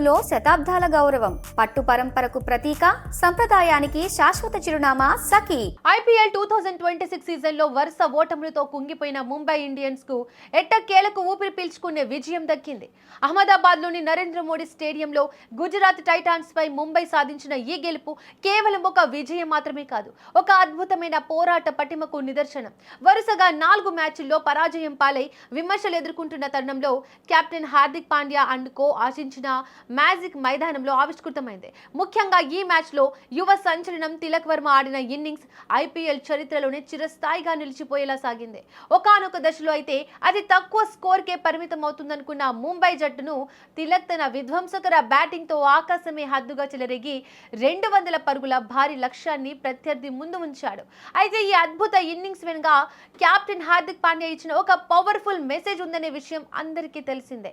మనసులో శతాబ్దాల గౌరవం, పట్టు పరంపరకు ప్రతీక, సంప్రదాయానికి శాశ్వత చిరునామా సఖీ. ఐపీఎల్ 2026 సీజన్లో వరుస ఓటములతో కుంగిపోయిన ముంబై ఇండియన్స్ కు ఎట్టకేలకు ఊపిరి పీల్చుకునే విజయం దక్కింది. అహ్మదాబాద్లోని నరేంద్ర మోడీ స్టేడియంలో గుజరాత్ టైటాన్స్ పై ముంబై సాధించిన ఈ గెలుపు కేవలం ఒక విజయం మాత్రమే కాదు, ఒక అద్భుతమైన పోరాట పటిమకు నిదర్శనం. వరుసగా 4 మ్యాచ్ల్లో పరాజయం పాలై విమర్శలు ఎదుర్కొంటున్న తరుణంలో captain Hardik Pandya and co ఆశించిన మ్యాజిక్ మైదానంలో ఆవిష్కృతమైంది. ముఖ్యంగా ఈ మ్యాచ్లో యువ సంచలనం తిలక్ వర్మ ఆడిన ఇన్నింగ్స్ ఐపీఎల్ చరిత్రలోనే చిరస్థాయిగా నిలిచిపోయేలా సాగింది. ఒకానొక దశలో అయితే అది తక్కువ స్కోర్కే పరిమితం అవుతుందనుకున్న ముంబై జట్టును తిలక్ తన విధ్వంసకర బ్యాటింగ్తో ఆకాశమే హద్దుగా చెలరేగి 200 పరుగుల భారీ లక్ష్యాన్ని ప్రత్యర్థి ముందు ఉంచాడు. అయితే ఈ అద్భుత ఇన్నింగ్స్ వెనుక కెప్టెన్ హార్దిక్ పాండ్యా ఇచ్చిన ఒక పవర్ఫుల్ మెసేజ్ ఉందనే విషయం అందరికీ తెలిసిందే.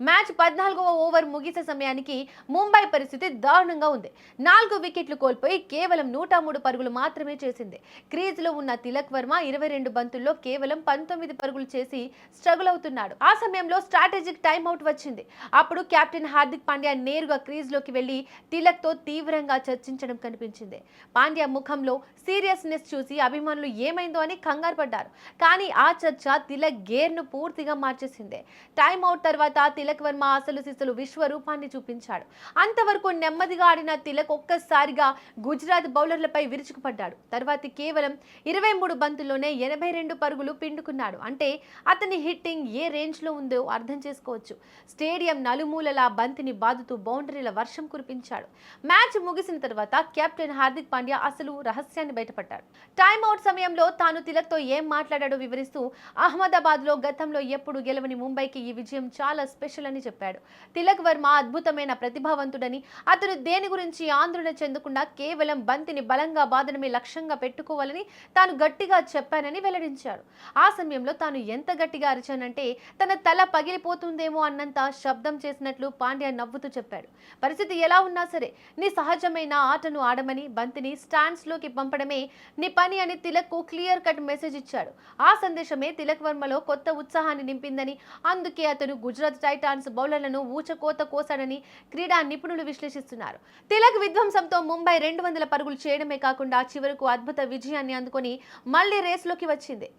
మ్యాచ్ 14వ ఓవర్ ముగిసే సమయానికి ముంబై పరిస్థితి దారుణంగా ఉంది. 4 వికెట్లు కోల్పోయి కేవలం 103 పరుగులు మాత్రమే చేసింది. క్రీజ్లో ఉన్న తిలక్ వర్మ 22 బంతుల్లో కేవలం 19 పరుగులు చేసి స్ట్రగుల్ అవుతున్నాడు. ఆ సమయంలో స్ట్రాటజిక్ టైమ్అవుట్ వచ్చింది. అప్పుడు కెప్టెన్ హార్దిక్ పాండ్యా నేరుగా క్రీజ్లోకి వెళ్లి తిలక్తో తీవ్రంగా చర్చించడం కనిపించింది. పాండ్యా ముఖంలో సీరియస్నెస్ చూసి అభిమానులు ఏమైందో అని కంగారు పడ్డారు. కానీ ఆ చర్చ తిలక్ గేర్ను పూర్తిగా మార్చేసింది. టైమ్అవుట్ తర్వాత తిలక్ వర్మ అసలు సిసలు విశ్వరూపాన్ని చూపించాడు. అంతవరకు నెమ్మదిగా ఆడిన తిలక్ ఒక్కసారిగా గుజరాత్ బౌలర్లపై విరుచుకుపడ్డాడు. తర్వాత కేవలం 23 బంతుల్లోనే 82 పరుగులు పిండుకున్నాడు. అంటే అతని హిట్టింగ్ ఏ రేంజ్ లో ఉందో అర్థం చేసుకోవచ్చు. స్టేడియం నలుమూలలా బంతిని బాదుతూ బౌండరీల వర్షం కురిపించాడు. మ్యాచ్ ముగిసిన తర్వాత కెప్టెన్ హార్దిక్ పాండ్యా అసలు రహస్యాన్ని బయటపడ్డాడు. టైమ్అవుట్ సమయంలో తాను తిలక్తో ఏం మాట్లాడాడో వివరిస్తూ అహ్మదాబాద్ లో గతంలో ఎప్పుడు గెలవని ముంబైకి ఈ విజయం చాలా స్పెషల్ అని చెప్పాడు. తిలక్ వర్మ అద్భుతమైన ప్రతిభావంతుడని, అతను దేని గురించి ఆందోళన చెందకుండా కేవలం బంతిని బలంగా బాదనమే లక్ష్యంగా పెట్టుకోవాలని తాను గట్టిగా చెప్పానని వెల్లడించాడు. ఆ సమయంలో తాను ఎంత గట్టిగా అరిచానంటే తన తల పగిలిపోతుందేమో అన్నంత శబ్దం చేసినట్లు పాండ్యా నవ్వుతూ చెప్పాడు. పరిస్థితి ఎలా ఉన్నా సరే నీ సహజమైన ఆటను ఆడమని, బంతిని స్టాండ్స్ లోకి పంపడమే నీ పని అని తిలక్ కు క్లియర్ కట్ మెసేజ్ ఇచ్చాడు. ఆ సందేశమే తిలక్ వర్మలో కొత్త ఉత్సాహాన్ని నింపిందని, అందుకే అతను గుజరాత్ టైటాన్స్ బౌలర్లను ఊచకోత కోసాడని క్రీడా నిపుణులు విశ్లేషిస్తున్నారు. తిలక్ విధ్వంసంతో ముంబై 200 పరుగులు చేయడమే కాకుండా చివరకు అద్భుత విజయాన్ని అందుకొని మళ్లీ రేసులోకి వచ్చింది.